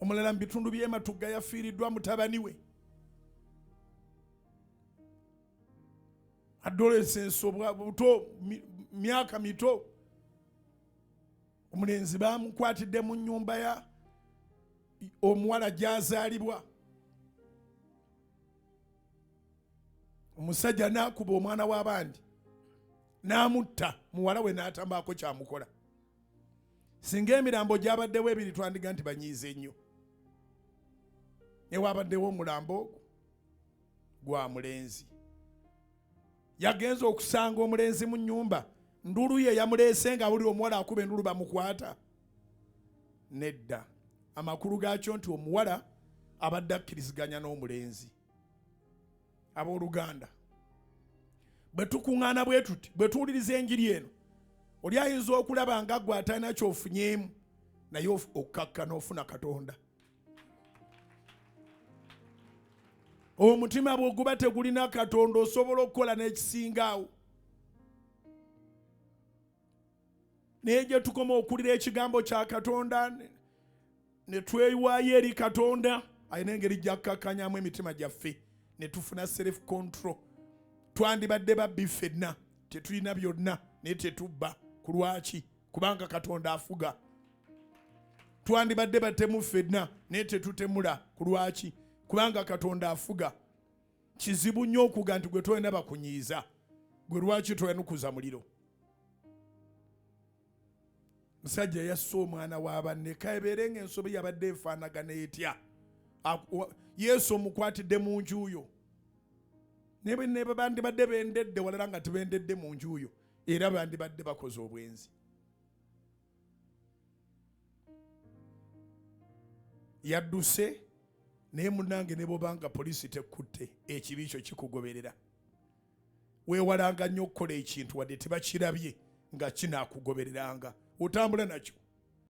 omulala mu bitundu by'ematugga yafiiriddwa mutabani we. Adolescence buto myaka mito, omulenzi bamukwatidde mu nyumba ya omuwala gy'azaalibwa. Omusajja n'akuba omwana w'abandi n'amutta, muwala we n'atambaako kyamukola. Singa emirambo gyabaddewo ebiri twandiga nti banyiize nnyo. Naye wabaddewo omulambo ogwo gwa mulenzi. Yagenza okusanga omulenzi mu nnyumba, ndulu ye yamuleese nga buli omuwala akuba endulu bamukwata. Nedda. Amakulu gaakyo nti omuwala abadde akkiriziganya n'omulenzi. Abooluganda, bwe tukuŋŋaana bwe tuti, bwe tuwuliriza enjiri eno, oli ayinza okulaba nga gwe atalina kyofunyeemu, naye okukakka n'ofuna Katonda. Omutima bwe guba tegulina Katonda osobola okukola n'ekisingaawo. Naye gye tukoma okulira ekigambo kya Katonda ne twewaayo eri Katonda, alina engeri gy'akukakkanyamu emitima gyaffe ne tufuna self control. Twandibadde babbi ffenna, tetulina byonna naye tetubba. Ku lwaki? Kubanga Katonda afuga. Twandibadde batemu ffenna naye tetutemula. Ku lwaki? Kubanga Katonda afuga. Kizibu nnyo okuga nti gwe tolina bakunyiiza. Gwe lwaki toyanukuza muliro? Musajja yasse omwana wa banne, kabeere ng'ensobi yabadde efaanagana etya. Yesu omukwatidde mu njuuyo. Ne bandibadde bendedde walala nga tebendedde mu njuuyo, era bandibadde bakoze obwenzi. Yadduse, naye munnange ne bw'obanga poliisi tekkutte, ekibi kyo kikugoberera. Weewalanga nnyo okukola ekintu wadde tebakirabye nga kinaakugobereranga. Otambula nakyo.